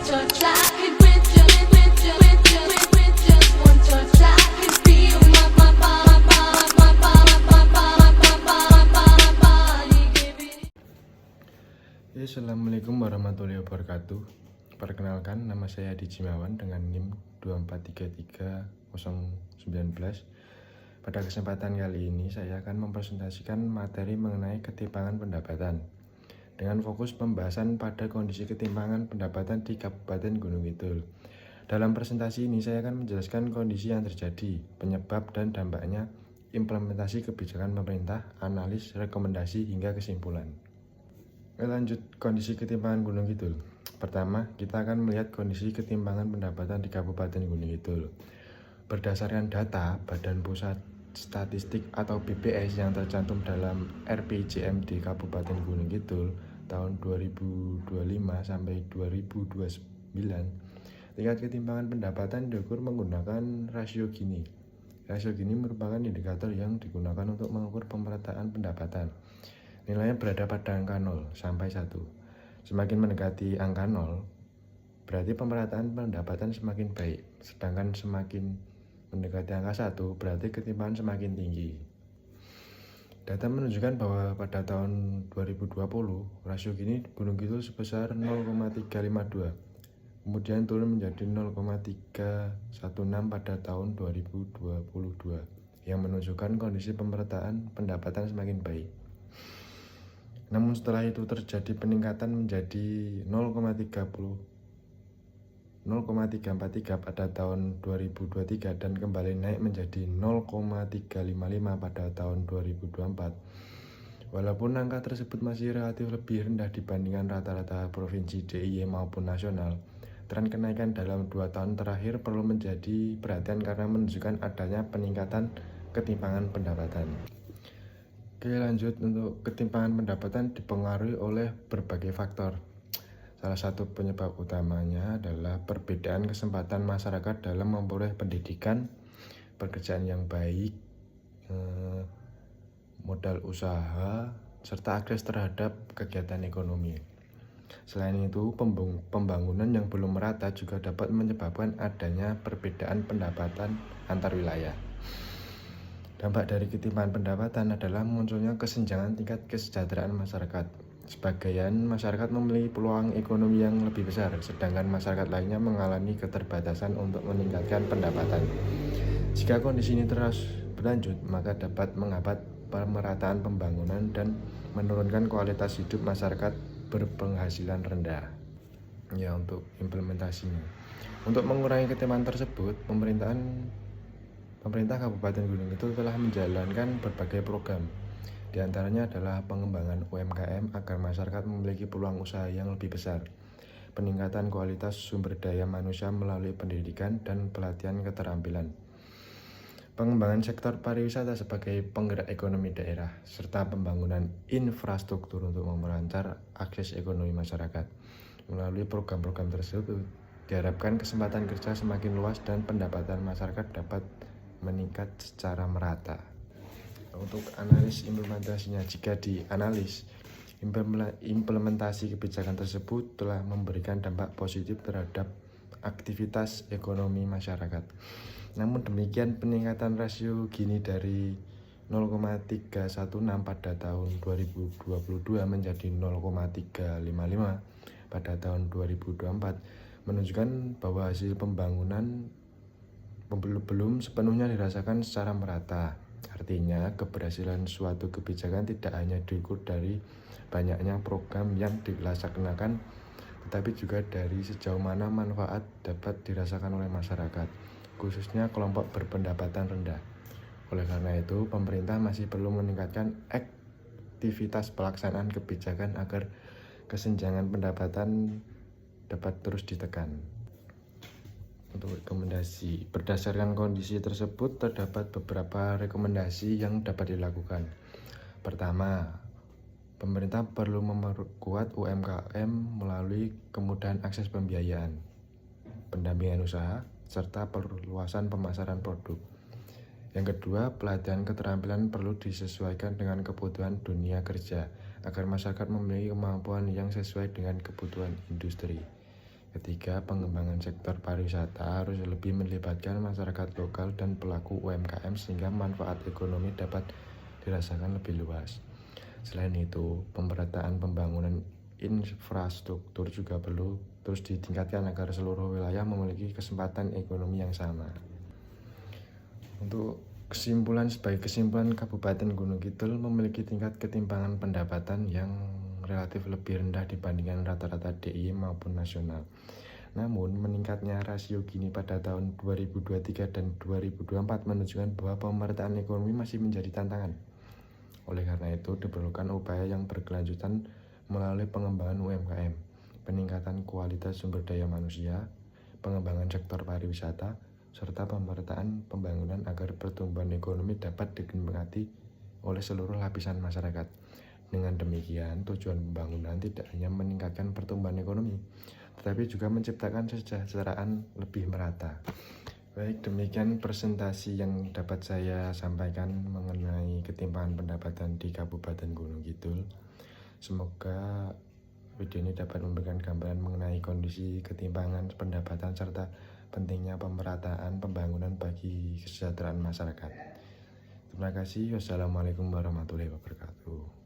touch, I could with just one touch, I could feel my body giving. Assalamualaikum warahmatullahi wabarakatuh. Perkenalkan, nama saya Adi Jimawan dengan NIM 2433019. Pada kesempatan kali ini saya akan mempresentasikan materi mengenai ketimpangan pendapatan dengan fokus pembahasan pada kondisi ketimpangan pendapatan di Kabupaten Gunung Kidul. Dalam presentasi ini saya akan menjelaskan kondisi yang terjadi, penyebab dan dampaknya, implementasi kebijakan pemerintah, analis, rekomendasi hingga kesimpulan. Lanjut kondisi ketimpangan Gunung Kidul. Pertama, kita akan melihat kondisi ketimpangan pendapatan di Kabupaten Gunung Kidul. Berdasarkan data Badan Pusat Statistik atau BPS yang tercantum dalam RPJMD Kabupaten Gunung Kidul tahun 2025 sampai 2029, tingkat ketimpangan pendapatan diukur menggunakan rasio Gini. Rasio Gini merupakan indikator yang digunakan untuk mengukur pemerataan pendapatan. Nilainya berada pada angka 0 sampai 1. Semakin mendekati angka 0, berarti pemerataan pendapatan semakin baik. Sedangkan semakin mendekati angka 1, berarti ketimpangan semakin tinggi. Data menunjukkan bahwa pada tahun 2020, rasio Gini Gunung Kidul sebesar 0,352. Kemudian turun menjadi 0,316 pada tahun 2022, yang menunjukkan kondisi pemerataan pendapatan semakin baik. Namun setelah itu terjadi peningkatan menjadi 0,343 pada tahun 2023 dan kembali naik menjadi 0,355 pada tahun 2024. Walaupun angka tersebut masih relatif lebih rendah dibandingkan rata-rata provinsi DIY maupun nasional, tren kenaikan dalam 2 tahun terakhir perlu menjadi perhatian karena menunjukkan adanya peningkatan ketimpangan pendapatan. Oke, lanjut. Untuk ketimpangan pendapatan dipengaruhi oleh berbagai faktor. Salah satu penyebab utamanya adalah perbedaan kesempatan masyarakat dalam memperoleh pendidikan, pekerjaan yang baik, modal usaha, serta akses terhadap kegiatan ekonomi. Selain itu, pembangunan yang belum merata juga dapat menyebabkan adanya perbedaan pendapatan antar wilayah. Dampak dari ketimpangan pendapatan adalah munculnya kesenjangan tingkat kesejahteraan masyarakat. Sebagian masyarakat memiliki peluang ekonomi yang lebih besar, sedangkan masyarakat lainnya mengalami keterbatasan untuk meningkatkan pendapatan. Jika kondisi ini terus berlanjut, maka dapat menghambat pemerataan pembangunan dan menurunkan kualitas hidup masyarakat berpenghasilan rendah. Ya, untuk implementasinya. Untuk mengurangi ketimpangan tersebut, pemerintah Kabupaten Gunung Kidul telah menjalankan berbagai program. Di antaranya adalah pengembangan UMKM agar masyarakat memiliki peluang usaha yang lebih besar, peningkatan kualitas sumber daya manusia melalui pendidikan dan pelatihan keterampilan, pengembangan sektor pariwisata sebagai penggerak ekonomi daerah, serta pembangunan infrastruktur untuk memperlancar akses ekonomi masyarakat. Melalui program-program tersebut, diharapkan kesempatan kerja semakin luas dan pendapatan masyarakat dapat meningkat secara merata. Untuk analis implementasinya, jika dianalisis, implementasi kebijakan tersebut telah memberikan dampak positif terhadap aktivitas ekonomi masyarakat. Namun demikian, peningkatan rasio Gini dari 0,316 pada tahun 2022 menjadi 0,355 pada tahun 2024 menunjukkan bahwa hasil pembangunan belum sepenuhnya dirasakan secara merata. Artinya, keberhasilan suatu kebijakan tidak hanya diukur dari banyaknya program yang dilaksanakan, tetapi juga dari sejauh mana manfaat dapat dirasakan oleh masyarakat, khususnya kelompok berpendapatan rendah. Oleh karena itu, pemerintah masih perlu meningkatkan aktivitas pelaksanaan kebijakan agar kesenjangan pendapatan dapat terus ditekan. Untuk rekomendasi, berdasarkan kondisi tersebut terdapat beberapa rekomendasi yang dapat dilakukan. Pertama, pemerintah perlu memperkuat UMKM melalui kemudahan akses pembiayaan, pendampingan usaha, serta perluasan pemasaran produk. Yang kedua, pelatihan keterampilan perlu disesuaikan dengan kebutuhan dunia kerja agar masyarakat memiliki kemampuan yang sesuai dengan kebutuhan industri. Ketiga, pengembangan sektor pariwisata harus lebih melibatkan masyarakat lokal dan pelaku UMKM sehingga manfaat ekonomi dapat dirasakan lebih luas. Selain itu, pemerataan pembangunan infrastruktur juga perlu terus ditingkatkan agar seluruh wilayah memiliki kesempatan ekonomi yang sama. Untuk sebagai kesimpulan, Kabupaten Gunung Kidul memiliki tingkat ketimpangan pendapatan yang relatif lebih rendah dibandingkan rata-rata DIY maupun nasional. Namun, meningkatnya rasio Gini pada tahun 2023 dan 2024 menunjukkan bahwa pemerataan ekonomi masih menjadi tantangan. Oleh karena itu, diperlukan upaya yang berkelanjutan melalui pengembangan UMKM, peningkatan kualitas sumber daya manusia, pengembangan sektor pariwisata, serta pemerataan pembangunan agar pertumbuhan ekonomi dapat dinikmati oleh seluruh lapisan masyarakat. Dengan demikian, tujuan pembangunan tidak hanya meningkatkan pertumbuhan ekonomi, tetapi juga menciptakan kesejahteraan lebih merata. Baik, demikian presentasi yang dapat saya sampaikan mengenai ketimpangan pendapatan di Kabupaten Gunung Kidul. Semoga video ini dapat memberikan gambaran mengenai kondisi ketimpangan pendapatan serta pentingnya pemerataan pembangunan bagi kesejahteraan masyarakat. Terima kasih. Wassalamualaikum warahmatullahi wabarakatuh.